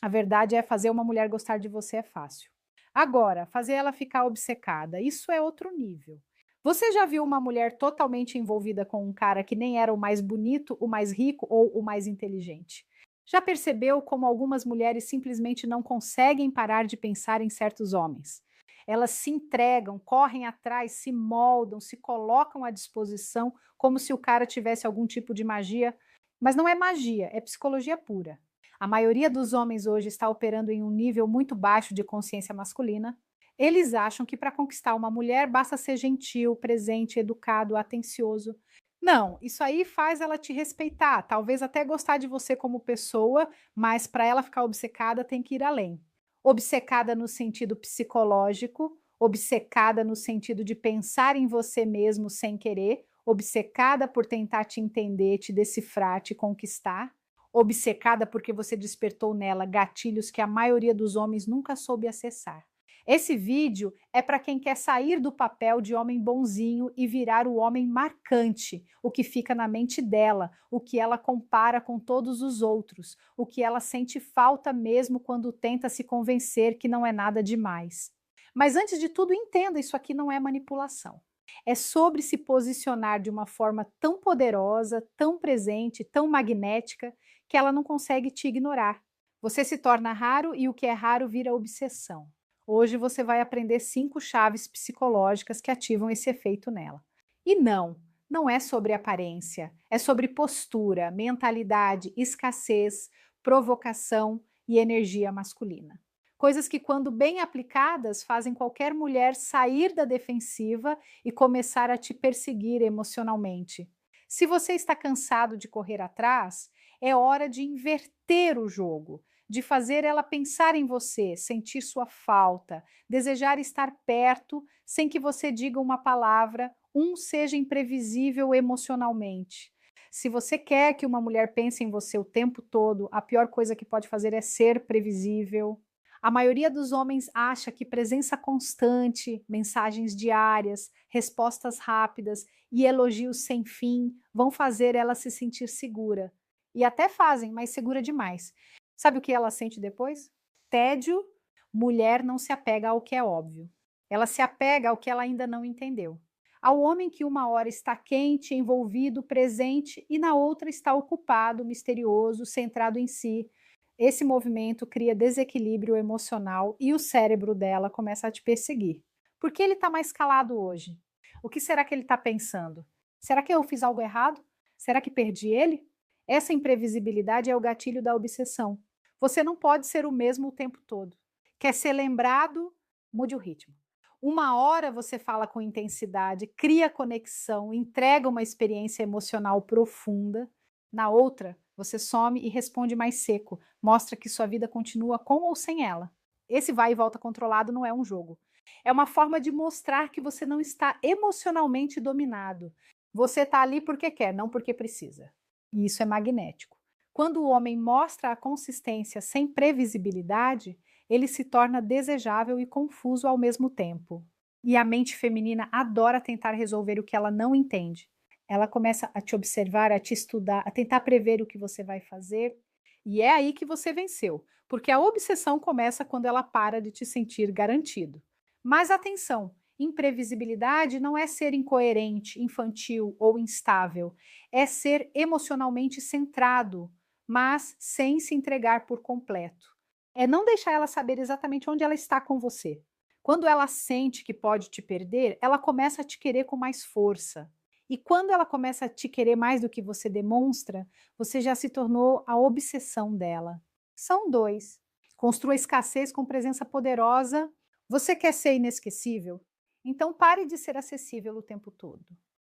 A verdade é fazer uma mulher gostar de você é fácil. Agora, fazer ela ficar obcecada, isso é outro nível. Você já viu uma mulher totalmente envolvida com um cara que nem era o mais bonito, o mais rico ou o mais inteligente? Já percebeu como algumas mulheres simplesmente não conseguem parar de pensar em certos homens? Elas se entregam, correm atrás, se moldam, se colocam à disposição como se o cara tivesse algum tipo de magia, mas não é magia, é psicologia pura. A maioria dos homens hoje está operando em um nível muito baixo de consciência masculina. Eles acham que para conquistar uma mulher basta ser gentil, presente, educado, atencioso. Não, isso aí faz ela te respeitar, talvez até gostar de você como pessoa, mas para ela ficar obcecada tem que ir além. Obcecada no sentido psicológico, obcecada no sentido de pensar em você mesmo sem querer, obcecada por tentar te entender, te decifrar, te conquistar, obcecada porque você despertou nela gatilhos que a maioria dos homens nunca soube acessar. Esse vídeo é para quem quer sair do papel de homem bonzinho e virar o homem marcante, o que fica na mente dela, o que ela compara com todos os outros, o que ela sente falta mesmo quando tenta se convencer que não é nada demais. Mas antes de tudo, entenda, isso aqui não é manipulação. É sobre se posicionar de uma forma tão poderosa, tão presente, tão magnética, que ela não consegue te ignorar. Você se torna raro e o que é raro vira obsessão. Hoje você vai aprender 5 chaves psicológicas que ativam esse efeito nela. E não é sobre aparência, é sobre postura, mentalidade, escassez, provocação e energia masculina. Coisas que, quando bem aplicadas, fazem qualquer mulher sair da defensiva e começar a te perseguir emocionalmente. Se você está cansado de correr atrás, é hora de inverter o jogo, de fazer ela pensar em você, sentir sua falta, desejar estar perto sem que você diga uma palavra, seja imprevisível emocionalmente. Se você quer que uma mulher pense em você o tempo todo, a pior coisa que pode fazer é ser previsível. A maioria dos homens acha que presença constante, mensagens diárias, respostas rápidas e elogios sem fim vão fazer ela se sentir segura. E até fazem, mas segura demais. Sabe o que ela sente depois? Tédio. Mulher não se apega ao que é óbvio. Ela se apega ao que ela ainda não entendeu. Ao homem que uma hora está quente, envolvido, presente e na outra está ocupado, misterioso, centrado em si. Esse movimento cria desequilíbrio emocional e o cérebro dela começa a te perseguir. Por que ele está mais calado hoje? O que será que ele está pensando? Será que eu fiz algo errado? Será que perdi ele? Essa imprevisibilidade é o gatilho da obsessão. Você não pode ser o mesmo o tempo todo. Quer ser lembrado? Mude o ritmo. Uma hora você fala com intensidade, cria conexão, entrega uma experiência emocional profunda. Na outra, você some e responde mais seco, mostra que sua vida continua com ou sem ela. Esse vai e volta controlado não é um jogo. É uma forma de mostrar que você não está emocionalmente dominado. Você está ali porque quer, não porque precisa. E isso é magnético. Quando o homem mostra a consistência sem previsibilidade, ele se torna desejável e confuso ao mesmo tempo. E a mente feminina adora tentar resolver o que ela não entende. Ela começa a te observar, a te estudar, a tentar prever o que você vai fazer. E é aí que você venceu, porque a obsessão começa quando ela para de te sentir garantido. Mas atenção, imprevisibilidade não é ser incoerente, infantil ou instável, é ser emocionalmente centrado, mas sem se entregar por completo. É não deixar ela saber exatamente onde ela está com você. Quando ela sente que pode te perder, ela começa a te querer com mais força. E quando ela começa a te querer mais do que você demonstra, você já se tornou a obsessão dela. São dois. Construa escassez com presença poderosa. Você quer ser inesquecível? Então pare de ser acessível o tempo todo.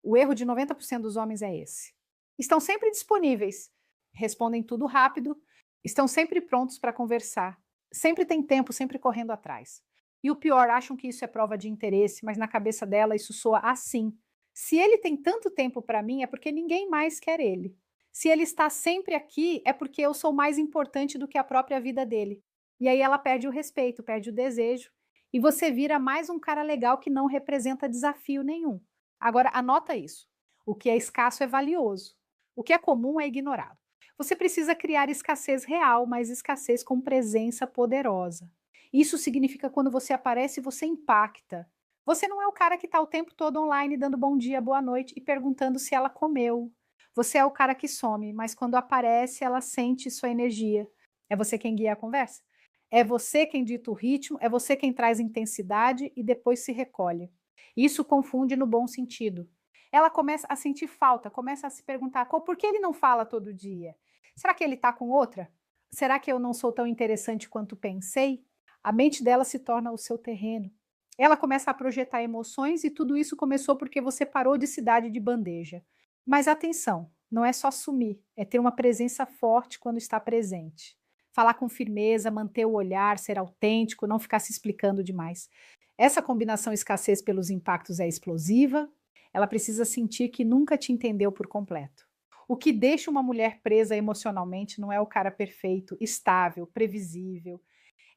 O erro de 90% dos homens é esse. Estão sempre disponíveis, respondem tudo rápido, estão sempre prontos para conversar, sempre tem tempo, sempre correndo atrás. E o pior, acham que isso é prova de interesse, mas na cabeça dela isso soa assim. Se ele tem tanto tempo para mim, é porque ninguém mais quer ele. Se ele está sempre aqui, é porque eu sou mais importante do que a própria vida dele. E aí ela perde o respeito, perde o desejo, e você vira mais um cara legal que não representa desafio nenhum. Agora, anota isso. O que é escasso é valioso. O que é comum é ignorado. Você precisa criar escassez real, mas escassez com presença poderosa. Isso significa quando você aparece, você impacta. Você não é o cara que está o tempo todo online dando bom dia, boa noite e perguntando se ela comeu. Você é o cara que some, mas quando aparece, ela sente sua energia. É você quem guia a conversa. É você quem dita o ritmo, é você quem traz intensidade e depois se recolhe. Isso confunde no bom sentido. Ela começa a sentir falta, começa a se perguntar: por que ele não fala todo dia? Será que ele está com outra? Será que eu não sou tão interessante quanto pensei? A mente dela se torna o seu terreno. Ela começa a projetar emoções e tudo isso começou porque você parou de se dar de bandeja. Mas atenção, não é só sumir, é ter uma presença forte quando está presente. Falar com firmeza, manter o olhar, ser autêntico, não ficar se explicando demais. Essa combinação escassez pelos impactos é explosiva, ela precisa sentir que nunca te entendeu por completo. O que deixa uma mulher presa emocionalmente não é o cara perfeito, estável, previsível.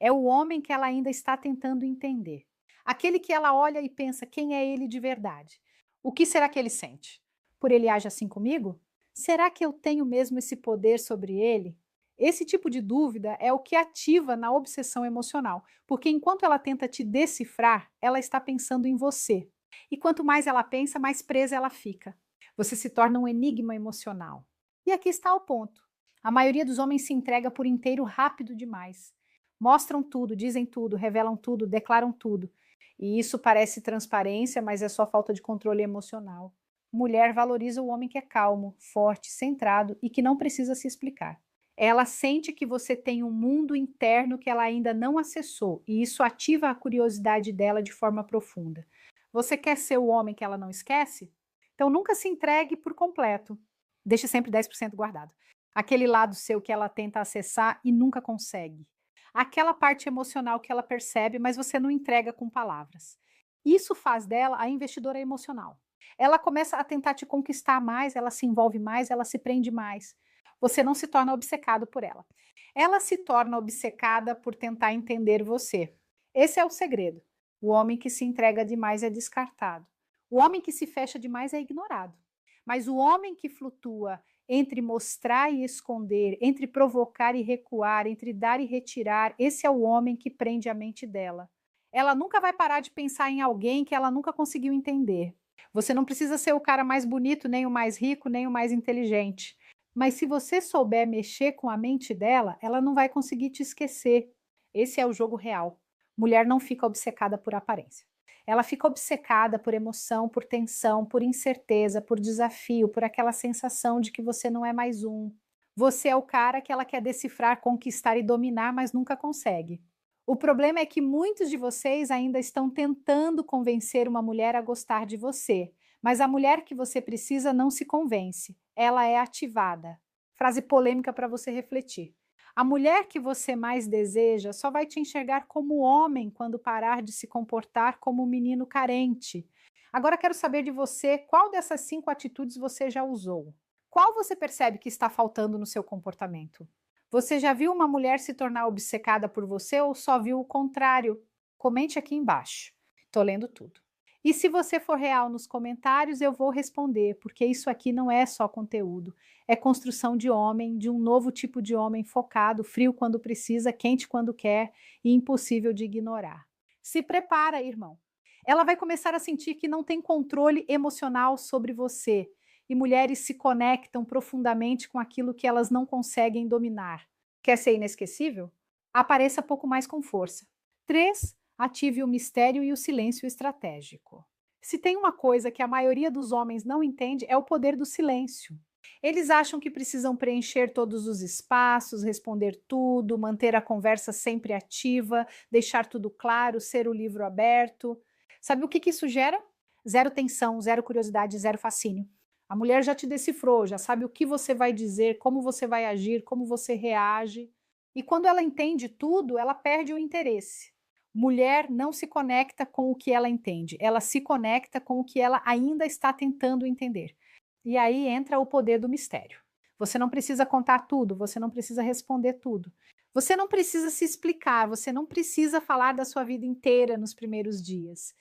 É o homem que ela ainda está tentando entender. Aquele que ela olha e pensa quem é ele de verdade. O que será que ele sente? Por ele age assim comigo? Será que eu tenho mesmo esse poder sobre ele? Esse tipo de dúvida é o que ativa na obsessão emocional, porque enquanto ela tenta te decifrar, ela está pensando em você. E quanto mais ela pensa, mais presa ela fica. Você se torna um enigma emocional. E aqui está o ponto. A maioria dos homens se entrega por inteiro rápido demais. Mostram tudo, dizem tudo, revelam tudo, declaram tudo. E isso parece transparência, mas é só falta de controle emocional. Mulher valoriza o homem que é calmo, forte, centrado e que não precisa se explicar. Ela sente que você tem um mundo interno que ela ainda não acessou, e isso ativa a curiosidade dela de forma profunda. Você quer ser o homem que ela não esquece? Então nunca se entregue por completo. Deixe sempre 10% guardado. Aquele lado seu que ela tenta acessar e nunca consegue. Aquela parte emocional que ela percebe, mas você não entrega com palavras. Isso faz dela a investidora emocional. Ela começa a tentar te conquistar mais, ela se envolve mais, ela se prende mais. Você não se torna obcecado por ela. Ela se torna obcecada por tentar entender você. Esse é o segredo. O homem que se entrega demais é descartado. O homem que se fecha demais é ignorado. Mas o homem que flutua entre mostrar e esconder, entre provocar e recuar, entre dar e retirar, esse é o homem que prende a mente dela. Ela nunca vai parar de pensar em alguém que ela nunca conseguiu entender. Você não precisa ser o cara mais bonito, nem o mais rico, nem o mais inteligente. Mas se você souber mexer com a mente dela, ela não vai conseguir te esquecer. Esse é o jogo real. Mulher não fica obcecada por aparência. Ela fica obcecada por emoção, por tensão, por incerteza, por desafio, por aquela sensação de que você não é mais um. Você é o cara que ela quer decifrar, conquistar e dominar, mas nunca consegue. O problema é que muitos de vocês ainda estão tentando convencer uma mulher a gostar de você, mas a mulher que você precisa não se convence, ela é ativada. Frase polêmica para você refletir. A mulher que você mais deseja só vai te enxergar como homem quando parar de se comportar como um menino carente. Agora quero saber de você qual dessas 5 atitudes você já usou. Qual você percebe que está faltando no seu comportamento? Você já viu uma mulher se tornar obcecada por você ou só viu o contrário? Comente aqui embaixo. Estou lendo tudo. E se você for real nos comentários, eu vou responder, porque isso aqui não é só conteúdo, é construção de homem, de um novo tipo de homem focado, frio quando precisa, quente quando quer e impossível de ignorar. Se prepara, irmão. Ela vai começar a sentir que não tem controle emocional sobre você, e mulheres se conectam profundamente com aquilo que elas não conseguem dominar. Quer ser inesquecível? Apareça pouco mais com força. 3. Ative o mistério e o silêncio estratégico. Se tem uma coisa que a maioria dos homens não entende, é o poder do silêncio. Eles acham que precisam preencher todos os espaços, responder tudo, manter a conversa sempre ativa, deixar tudo claro, ser o livro aberto. Sabe o que isso gera? Zero tensão, zero curiosidade, zero fascínio. A mulher já te decifrou, já sabe o que você vai dizer, como você vai agir, como você reage. E quando ela entende tudo, ela perde o interesse. Mulher não se conecta com o que ela entende, ela se conecta com o que ela ainda está tentando entender. E aí entra o poder do mistério. Você não precisa contar tudo, você não precisa responder tudo. Você não precisa se explicar, você não precisa falar da sua vida inteira nos primeiros dias.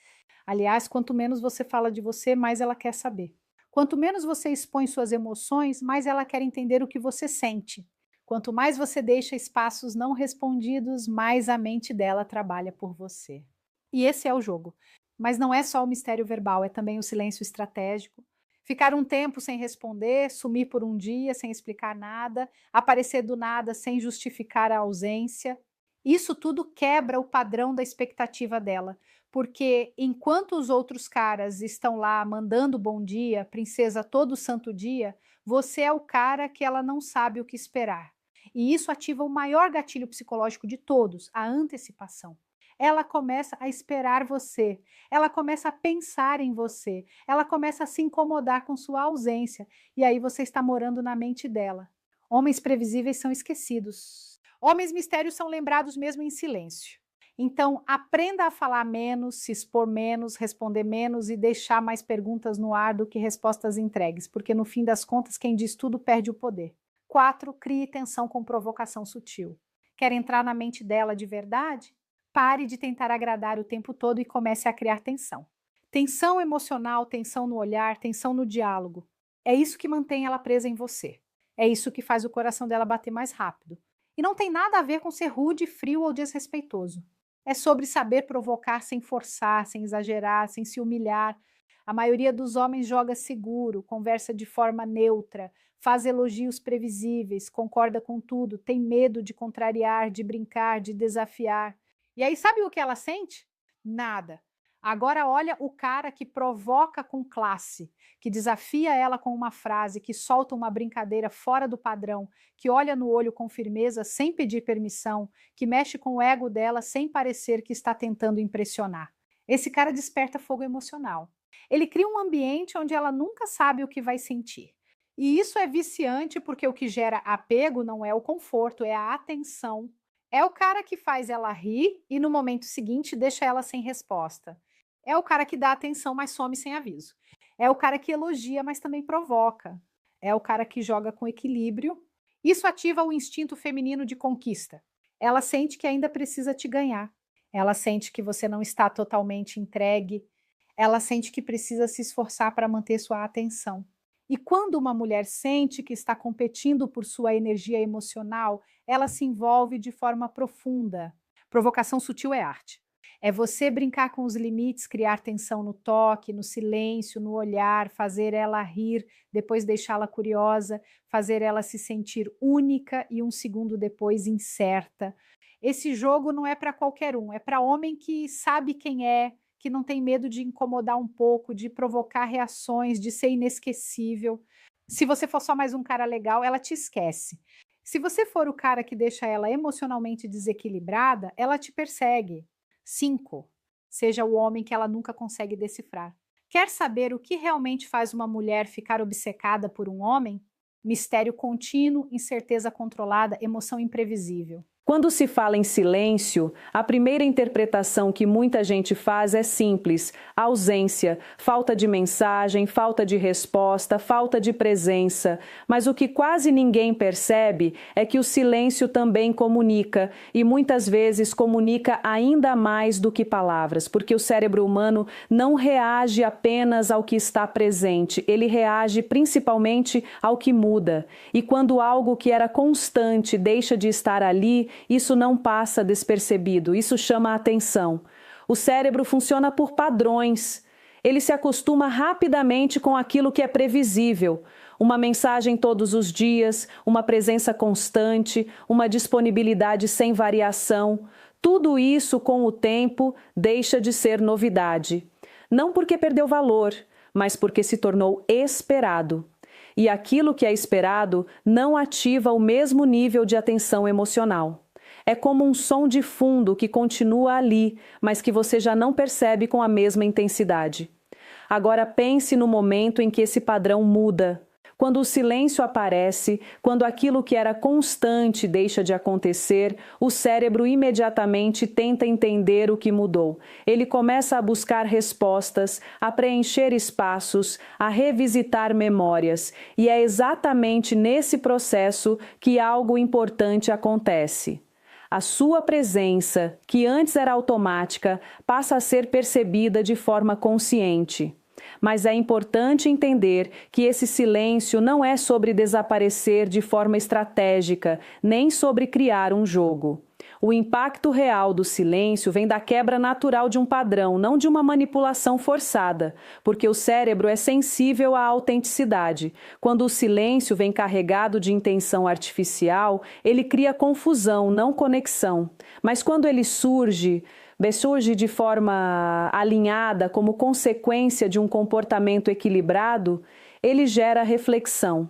Aliás, quanto menos você fala de você, mais ela quer saber. Quanto menos você expõe suas emoções, mais ela quer entender o que você sente. Quanto mais você deixa espaços não respondidos, mais a mente dela trabalha por você. E esse é o jogo. Mas não é só o mistério verbal, é também o silêncio estratégico. Ficar um tempo sem responder, sumir por um dia sem explicar nada, aparecer do nada sem justificar a ausência. Isso tudo quebra o padrão da expectativa dela, porque enquanto os outros caras estão lá mandando bom dia, princesa todo santo dia, você é o cara que ela não sabe o que esperar. E isso ativa o maior gatilho psicológico de todos, a antecipação. Ela começa a esperar você, ela começa a pensar em você, ela começa a se incomodar com sua ausência, e aí você está morando na mente dela. Homens previsíveis são esquecidos. Homens mistérios são lembrados mesmo em silêncio. Então, aprenda a falar menos, se expor menos, responder menos e deixar mais perguntas no ar do que respostas entregues, porque no fim das contas, quem diz tudo perde o poder. 4. Crie tensão com provocação sutil. Quer entrar na mente dela de verdade? Pare de tentar agradar o tempo todo e comece a criar tensão. Tensão emocional, tensão no olhar, tensão no diálogo. É isso que mantém ela presa em você. É isso que faz o coração dela bater mais rápido. E não tem nada a ver com ser rude, frio ou desrespeitoso. É sobre saber provocar sem forçar, sem exagerar, sem se humilhar. A maioria dos homens joga seguro, conversa de forma neutra, faz elogios previsíveis, concorda com tudo, tem medo de contrariar, de brincar, de desafiar. E aí, sabe o que ela sente? Nada. Agora olha o cara que provoca com classe, que desafia ela com uma frase, que solta uma brincadeira fora do padrão, que olha no olho com firmeza sem pedir permissão, que mexe com o ego dela sem parecer que está tentando impressionar. Esse cara desperta fogo emocional. Ele cria um ambiente onde ela nunca sabe o que vai sentir. E isso é viciante porque o que gera apego não é o conforto, é a atenção. É o cara que faz ela rir e no momento seguinte deixa ela sem resposta. É o cara que dá atenção, mas some sem aviso. É o cara que elogia, mas também provoca. É o cara que joga com equilíbrio. Isso ativa o instinto feminino de conquista. Ela sente que ainda precisa te ganhar. Ela sente que você não está totalmente entregue. Ela sente que precisa se esforçar para manter sua atenção. E quando uma mulher sente que está competindo por sua energia emocional, ela se envolve de forma profunda. Provocação sutil é arte. É você brincar com os limites, criar tensão no toque, no silêncio, no olhar, fazer ela rir, depois deixá-la curiosa, fazer ela se sentir única e um segundo depois incerta. Esse jogo não é para qualquer um, é para homem que sabe quem é, que não tem medo de incomodar um pouco, de provocar reações, de ser inesquecível. Se você for só mais um cara legal, ela te esquece. Se você for o cara que deixa ela emocionalmente desequilibrada, ela te persegue. 5. Seja o homem que ela nunca consegue decifrar. Quer saber o que realmente faz uma mulher ficar obcecada por um homem? Mistério contínuo, incerteza controlada, emoção imprevisível. Quando se fala em silêncio, a primeira interpretação que muita gente faz é simples: ausência, falta de mensagem, falta de resposta, falta de presença. Mas o que quase ninguém percebe é que o silêncio também comunica, e muitas vezes comunica ainda mais do que palavras, porque o cérebro humano não reage apenas ao que está presente, ele reage principalmente ao que muda. E quando algo que era constante deixa de estar ali, isso não passa despercebido, isso chama a atenção. O cérebro funciona por padrões. Ele se acostuma rapidamente com aquilo que é previsível. Uma mensagem todos os dias, uma presença constante, uma disponibilidade sem variação. Tudo isso, com o tempo, deixa de ser novidade. Não porque perdeu valor, mas porque se tornou esperado. E aquilo que é esperado não ativa o mesmo nível de atenção emocional. É como um som de fundo que continua ali, mas que você já não percebe com a mesma intensidade. Agora pense no momento em que esse padrão muda. Quando o silêncio aparece, quando aquilo que era constante deixa de acontecer, o cérebro imediatamente tenta entender o que mudou. Ele começa a buscar respostas, a preencher espaços, a revisitar memórias. E é exatamente nesse processo que algo importante acontece. A sua presença, que antes era automática, passa a ser percebida de forma consciente. Mas é importante entender que esse silêncio não é sobre desaparecer de forma estratégica, nem sobre criar um jogo. O impacto real do silêncio vem da quebra natural de um padrão, não de uma manipulação forçada, porque o cérebro é sensível à autenticidade. Quando o silêncio vem carregado de intenção artificial, ele cria confusão, não conexão. Mas quando ele surge de forma alinhada, como consequência de um comportamento equilibrado, ele gera reflexão.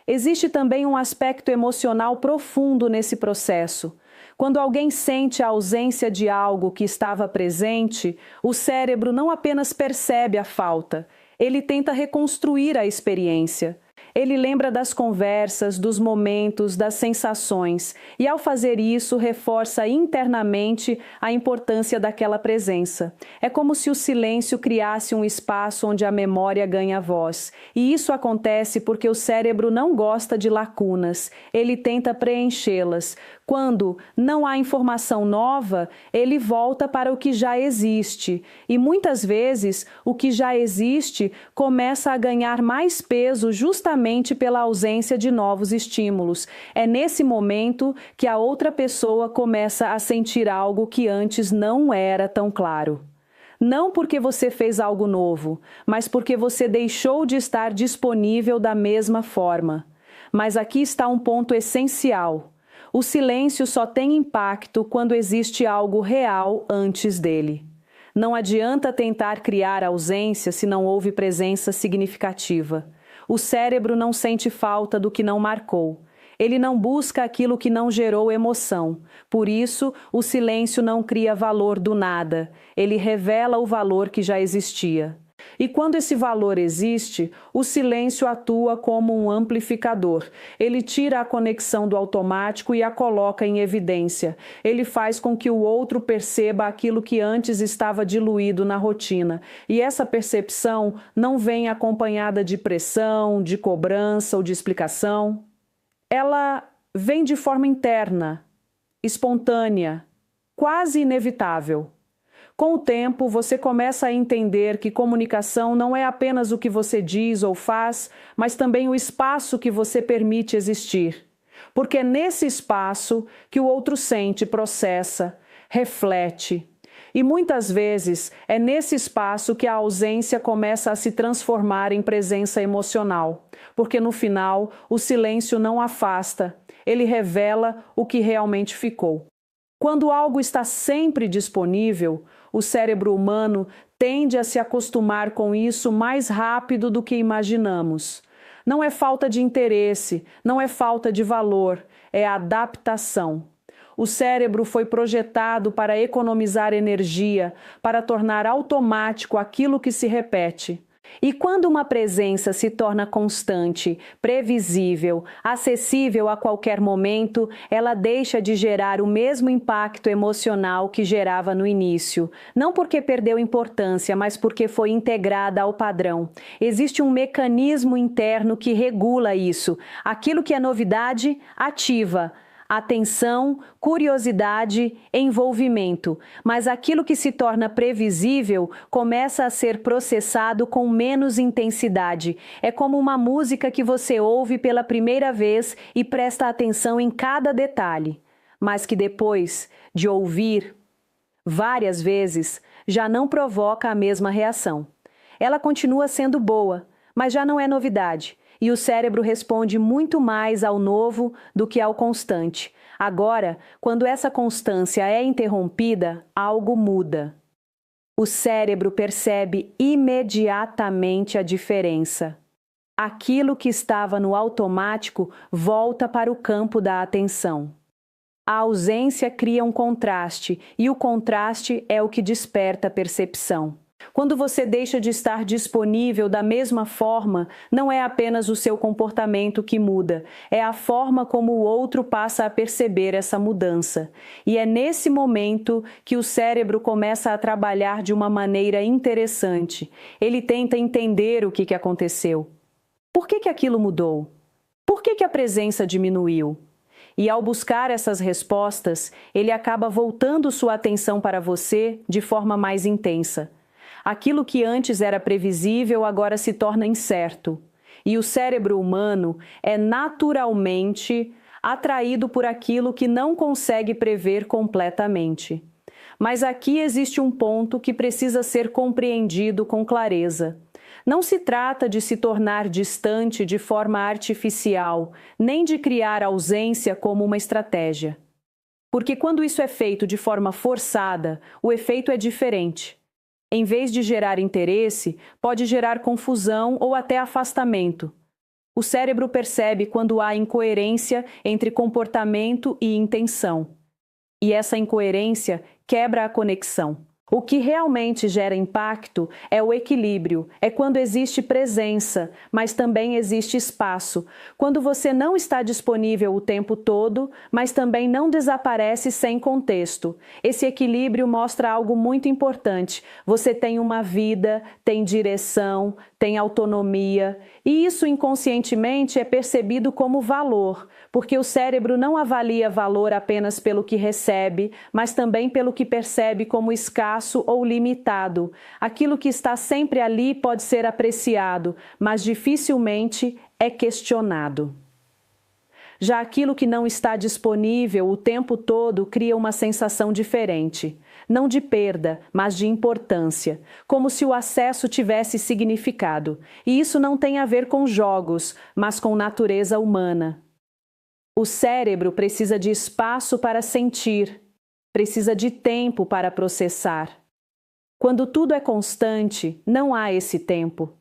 Existe também um aspecto emocional profundo nesse processo. Quando alguém sente a ausência de algo que estava presente, o cérebro não apenas percebe a falta, ele tenta reconstruir a experiência. Ele lembra das conversas, dos momentos, das sensações, e ao fazer isso, reforça internamente a importância daquela presença. É como se o silêncio criasse um espaço onde a memória ganha voz. E isso acontece porque o cérebro não gosta de lacunas, ele tenta preenchê-las. Quando não há informação nova, ele volta para o que já existe. E muitas vezes, o que já existe começa a ganhar mais peso justamente pela ausência de novos estímulos. É nesse momento que a outra pessoa começa a sentir algo que antes não era tão claro. Não porque você fez algo novo, mas porque você deixou de estar disponível da mesma forma. Mas aqui está um ponto essencial. O silêncio só tem impacto quando existe algo real antes dele. Não adianta tentar criar ausência se não houve presença significativa. O cérebro não sente falta do que não marcou. Ele não busca aquilo que não gerou emoção. Por isso, o silêncio não cria valor do nada. Ele revela o valor que já existia. E quando esse valor existe, o silêncio atua como um amplificador. Ele tira a conexão do automático e a coloca em evidência. Ele faz com que o outro perceba aquilo que antes estava diluído na rotina. E essa percepção não vem acompanhada de pressão, de cobrança ou de explicação. Ela vem de forma interna, espontânea, quase inevitável. Com o tempo, você começa a entender que comunicação não é apenas o que você diz ou faz, mas também o espaço que você permite existir. Porque é nesse espaço que o outro sente, processa, reflete. E muitas vezes é nesse espaço que a ausência começa a se transformar em presença emocional. Porque no final, o silêncio não afasta, ele revela o que realmente ficou. Quando algo está sempre disponível, o cérebro humano tende a se acostumar com isso mais rápido do que imaginamos. Não é falta de interesse, não é falta de valor, é adaptação. O cérebro foi projetado para economizar energia, para tornar automático aquilo que se repete. E quando uma presença se torna constante, previsível, acessível a qualquer momento, ela deixa de gerar o mesmo impacto emocional que gerava no início. Não porque perdeu importância, mas porque foi integrada ao padrão. Existe um mecanismo interno que regula isso. Aquilo que é novidade, ativa. Atenção, curiosidade, envolvimento. Mas aquilo que se torna previsível começa a ser processado com menos intensidade. É como uma música que você ouve pela primeira vez e presta atenção em cada detalhe, mas que depois de ouvir várias vezes já não provoca a mesma reação. Ela continua sendo boa, mas já não é novidade. E o cérebro responde muito mais ao novo do que ao constante. Agora, quando essa constância é interrompida, algo muda. O cérebro percebe imediatamente a diferença. Aquilo que estava no automático volta para o campo da atenção. A ausência cria um contraste, e o contraste é o que desperta a percepção. Quando você deixa de estar disponível da mesma forma, não é apenas o seu comportamento que muda, é a forma como o outro passa a perceber essa mudança. E é nesse momento que o cérebro começa a trabalhar de uma maneira interessante. Ele tenta entender o que aconteceu. Por que aquilo mudou? Por que a presença diminuiu? E ao buscar essas respostas, ele acaba voltando sua atenção para você de forma mais intensa. Aquilo que antes era previsível agora se torna incerto. E o cérebro humano é naturalmente atraído por aquilo que não consegue prever completamente. Mas aqui existe um ponto que precisa ser compreendido com clareza. Não se trata de se tornar distante de forma artificial, nem de criar ausência como uma estratégia. Porque quando isso é feito de forma forçada, o efeito é diferente. Em vez de gerar interesse, pode gerar confusão ou até afastamento. O cérebro percebe quando há incoerência entre comportamento e intenção. E essa incoerência quebra a conexão. O que realmente gera impacto é o equilíbrio, é quando existe presença, mas também existe espaço. Quando você não está disponível o tempo todo, mas também não desaparece sem contexto. Esse equilíbrio mostra algo muito importante. Você tem uma vida, tem direção, tem autonomia, e isso inconscientemente é percebido como valor, porque o cérebro não avalia valor apenas pelo que recebe, mas também pelo que percebe como escasso ou limitado. Aquilo que está sempre ali pode ser apreciado, mas dificilmente é questionado. Já aquilo que não está disponível o tempo todo cria uma sensação diferente. Não de perda, mas de importância, como se o acesso tivesse significado. E isso não tem a ver com jogos, mas com natureza humana. O cérebro precisa de espaço para sentir, precisa de tempo para processar. Quando tudo é constante, não há esse tempo.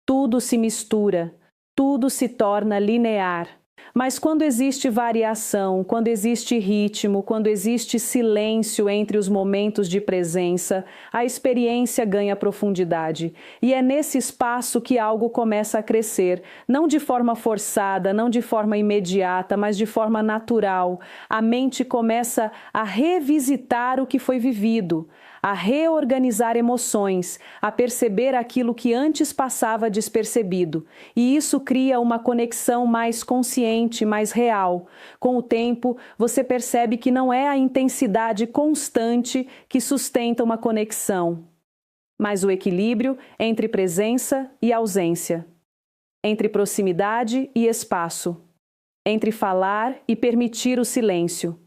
Tudo se mistura, tudo se torna linear. Mas quando existe variação, quando existe ritmo, quando existe silêncio entre os momentos de presença, a experiência ganha profundidade. E é nesse espaço que algo começa a crescer, não de forma forçada, não de forma imediata, mas de forma natural. A mente começa a revisitar o que foi vivido, a reorganizar emoções, a perceber aquilo que antes passava despercebido. E isso cria uma conexão mais consciente, mais real. Com o tempo, você percebe que não é a intensidade constante que sustenta uma conexão, mas o equilíbrio entre presença e ausência, entre proximidade e espaço, entre falar e permitir o silêncio.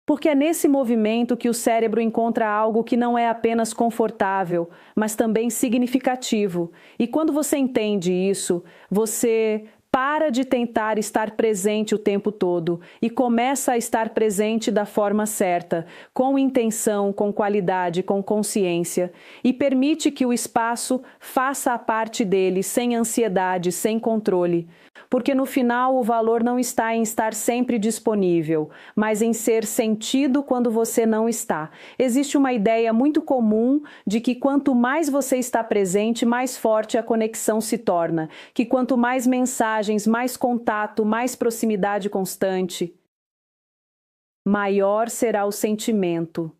Porque é nesse movimento que o cérebro encontra algo que não é apenas confortável, mas também significativo. E quando você entende isso, você para de tentar estar presente o tempo todo e começa a estar presente da forma certa, com intenção, com qualidade, com consciência, e permite que o espaço faça a parte dele, sem ansiedade, sem controle. Porque no final o valor não está em estar sempre disponível, mas em ser sentido quando você não está. Existe uma ideia muito comum de que quanto mais você está presente, mais forte a conexão se torna, que quanto mais mensagens, mais contato, mais proximidade constante, maior será o sentimento.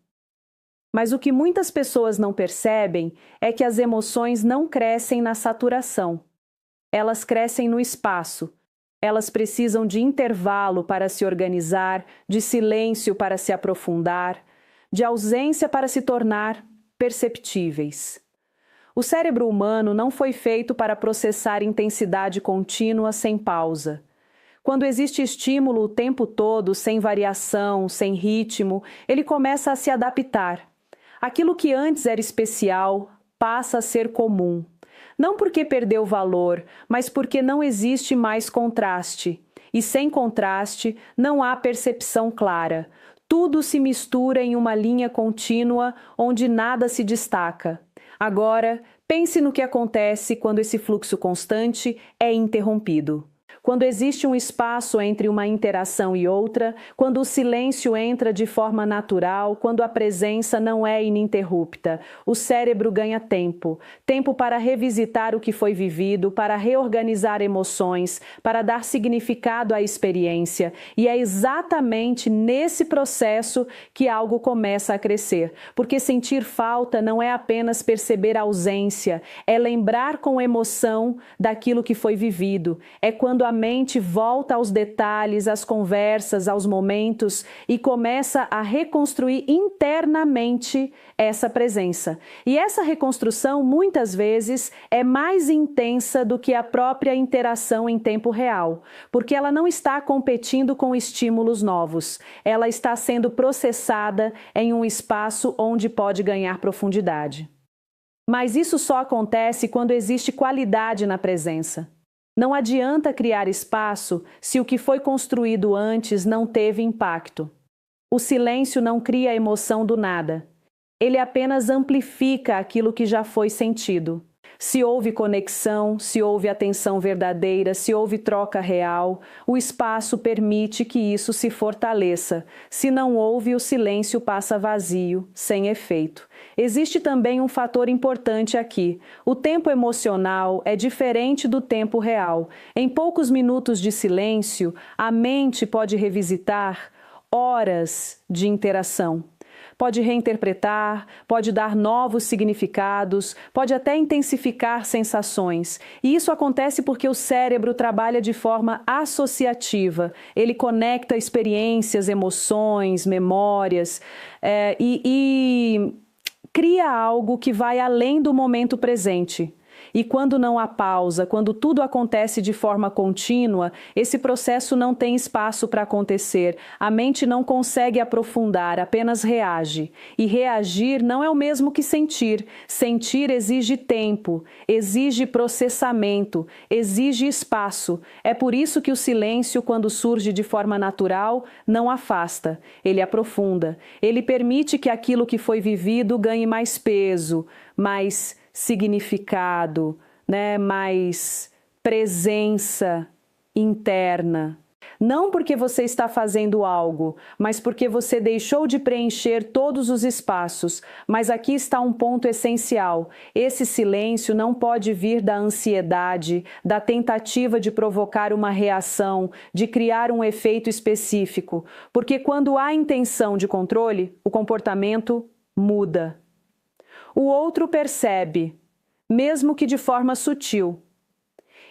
Mas o que muitas pessoas não percebem é que as emoções não crescem na saturação. Elas crescem no espaço. Elas precisam de intervalo para se organizar, de silêncio para se aprofundar, de ausência para se tornar perceptíveis. O cérebro humano não foi feito para processar intensidade contínua sem pausa. Quando existe estímulo o tempo todo, sem variação, sem ritmo, ele começa a se adaptar. Aquilo que antes era especial passa a ser comum. Não porque perdeu valor, mas porque não existe mais contraste. E sem contraste, não há percepção clara. Tudo se mistura em uma linha contínua onde nada se destaca. Agora, pense no que acontece quando esse fluxo constante é interrompido. Quando existe um espaço entre uma interação e outra, quando o silêncio entra de forma natural, quando a presença não é ininterrupta, o cérebro ganha tempo. Tempo para revisitar o que foi vivido, para reorganizar emoções, para dar significado à experiência. E é exatamente nesse processo que algo começa a crescer. Porque sentir falta não é apenas perceber a ausência, é lembrar com emoção daquilo que foi vivido. É quando a sua mente volta aos detalhes, às conversas, aos momentos e começa a reconstruir internamente essa presença. E essa reconstrução, muitas vezes, é mais intensa do que a própria interação em tempo real, porque ela não está competindo com estímulos novos. Ela está sendo processada em um espaço onde pode ganhar profundidade. Mas isso só acontece quando existe qualidade na presença. Não adianta criar espaço se o que foi construído antes não teve impacto. O silêncio não cria emoção do nada. Ele apenas amplifica aquilo que já foi sentido. Se houve conexão, se houve atenção verdadeira, se houve troca real, o espaço permite que isso se fortaleça. Se não houve, o silêncio passa vazio, sem efeito. Existe também um fator importante aqui. O tempo emocional é diferente do tempo real. Em poucos minutos de silêncio, a mente pode revisitar horas de interação. Pode reinterpretar, pode dar novos significados, pode até intensificar sensações. E isso acontece porque o cérebro trabalha de forma associativa. Ele conecta experiências, emoções, memórias e cria algo que vai além do momento presente. E quando não há pausa, quando tudo acontece de forma contínua, esse processo não tem espaço para acontecer. A mente não consegue aprofundar, apenas reage. E reagir não é o mesmo que sentir. Sentir exige tempo, exige processamento, exige espaço. É por isso que o silêncio, quando surge de forma natural, não afasta. Ele aprofunda. Ele permite que aquilo que foi vivido ganhe mais peso, mais significado, mais presença interna. Não porque você está fazendo algo, mas porque você deixou de preencher todos os espaços. Mas aqui está um ponto essencial. Esse silêncio não pode vir da ansiedade, da tentativa de provocar uma reação, de criar um efeito específico. Porque quando há intenção de controle, o comportamento muda. O outro percebe, mesmo que de forma sutil,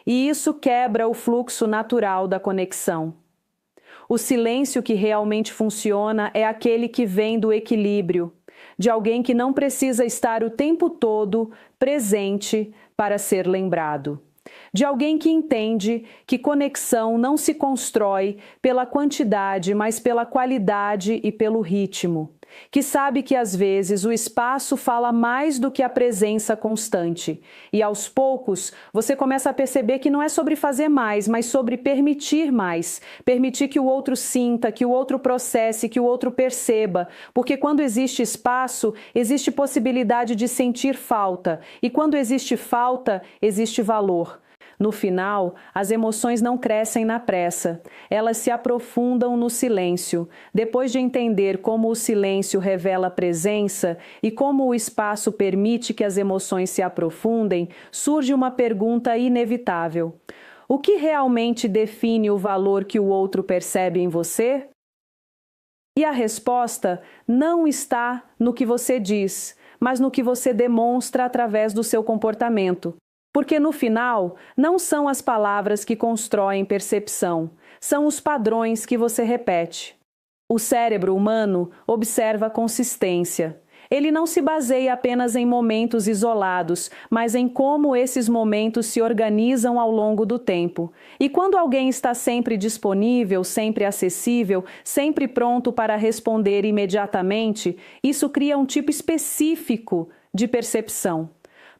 e isso quebra o fluxo natural da conexão. O silêncio que realmente funciona é aquele que vem do equilíbrio, de alguém que não precisa estar o tempo todo presente para ser lembrado. De alguém que entende que conexão não se constrói pela quantidade, mas pela qualidade e pelo ritmo. Que sabe que às vezes o espaço fala mais do que a presença constante. E aos poucos você começa a perceber que não é sobre fazer mais, mas sobre permitir mais. Permitir que o outro sinta, que o outro processe, que o outro perceba. Porque quando existe espaço, existe possibilidade de sentir falta. E quando existe falta, existe valor. No final, as emoções não crescem na pressa, elas se aprofundam no silêncio. Depois de entender como o silêncio revela presença e como o espaço permite que as emoções se aprofundem, surge uma pergunta inevitável. O que realmente define o valor que o outro percebe em você? E a resposta não está no que você diz, mas no que você demonstra através do seu comportamento. Porque no final, não são as palavras que constroem percepção, são os padrões que você repete. O cérebro humano observa a consistência. Ele não se baseia apenas em momentos isolados, mas em como esses momentos se organizam ao longo do tempo. E quando alguém está sempre disponível, sempre acessível, sempre pronto para responder imediatamente, isso cria um tipo específico de percepção.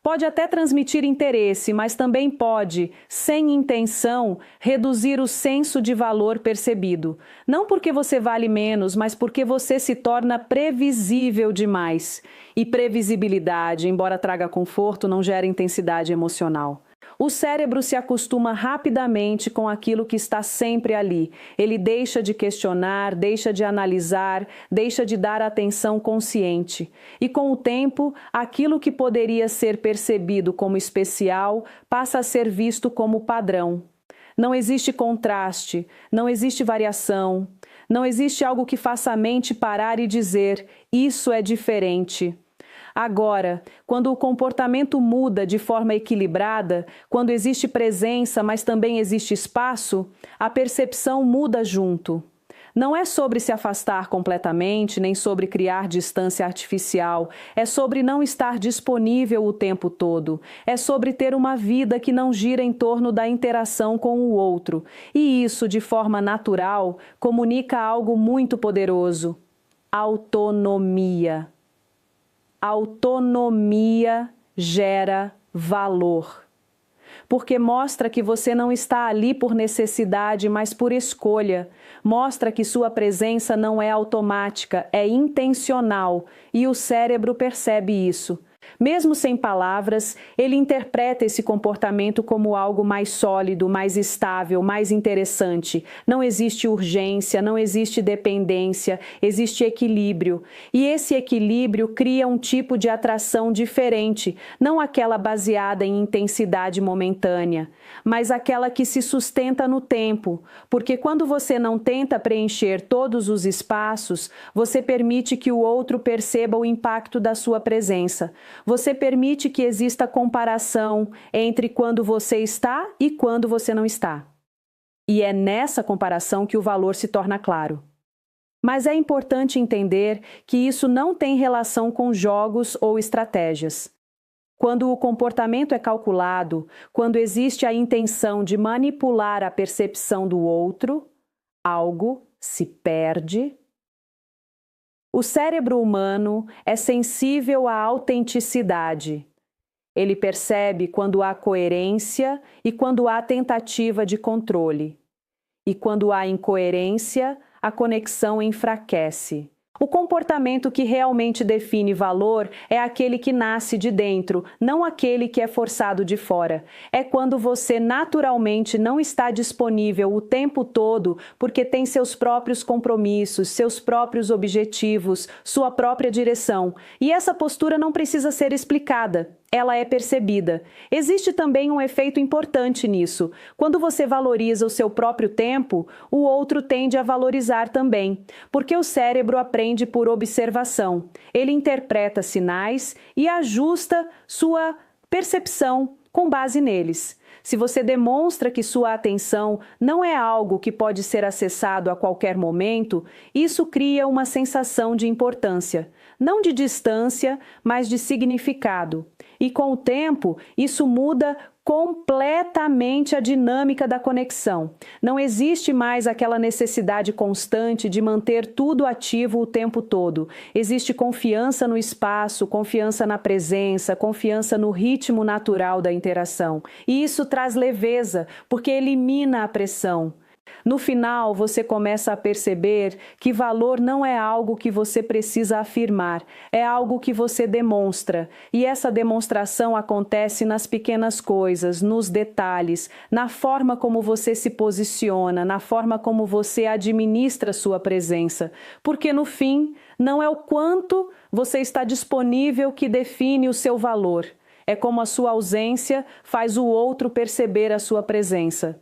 Pode até transmitir interesse, mas também pode, sem intenção, reduzir o senso de valor percebido. Não porque você vale menos, mas porque você se torna previsível demais. E previsibilidade, embora traga conforto, não gera intensidade emocional. O cérebro se acostuma rapidamente com aquilo que está sempre ali. Ele deixa de questionar, deixa de analisar, deixa de dar atenção consciente. E com o tempo, aquilo que poderia ser percebido como especial passa a ser visto como padrão. Não existe contraste, não existe variação, não existe algo que faça a mente parar e dizer: isso é diferente. Agora, quando o comportamento muda de forma equilibrada, quando existe presença, mas também existe espaço, a percepção muda junto. Não é sobre se afastar completamente, nem sobre criar distância artificial. É sobre não estar disponível o tempo todo. É sobre ter uma vida que não gira em torno da interação com o outro. E isso, de forma natural, comunica algo muito poderoso: autonomia. Autonomia gera valor. Porque mostra que você não está ali por necessidade, mas por escolha. Mostra que sua presença não é automática, é intencional, e o cérebro percebe isso. Mesmo sem palavras, ele interpreta esse comportamento como algo mais sólido, mais estável, mais interessante. Não existe urgência, não existe dependência, existe equilíbrio. E esse equilíbrio cria um tipo de atração diferente, não aquela baseada em intensidade momentânea, mas aquela que se sustenta no tempo. Porque quando você não tenta preencher todos os espaços, você permite que o outro perceba o impacto da sua presença. Você permite que exista comparação entre quando você está e quando você não está. E é nessa comparação que o valor se torna claro. Mas é importante entender que isso não tem relação com jogos ou estratégias. Quando o comportamento é calculado, quando existe a intenção de manipular a percepção do outro, algo se perde. O cérebro humano é sensível à autenticidade. Ele percebe quando há coerência e quando há tentativa de controle. E quando há incoerência, a conexão enfraquece. O comportamento que realmente define valor é aquele que nasce de dentro, não aquele que é forçado de fora. É quando você naturalmente não está disponível o tempo todo porque tem seus próprios compromissos, seus próprios objetivos, sua própria direção. E essa postura não precisa ser explicada. Ela é percebida. Existe também um efeito importante nisso. Quando você valoriza o seu próprio tempo, o outro tende a valorizar também, porque o cérebro aprende por observação. Ele interpreta sinais e ajusta sua percepção com base neles. Se você demonstra que sua atenção não é algo que pode ser acessado a qualquer momento, isso cria uma sensação de importância, não de distância, mas de significado. E com o tempo, isso muda completamente a dinâmica da conexão. Não existe mais aquela necessidade constante de manter tudo ativo o tempo todo. Existe confiança no espaço, confiança na presença, confiança no ritmo natural da interação. E isso traz leveza, porque elimina a pressão. No final, você começa a perceber que valor não é algo que você precisa afirmar, é algo que você demonstra. E essa demonstração acontece nas pequenas coisas, nos detalhes, na forma como você se posiciona, na forma como você administra sua presença. Porque no fim, não é o quanto você está disponível que define o seu valor. É como a sua ausência faz o outro perceber a sua presença.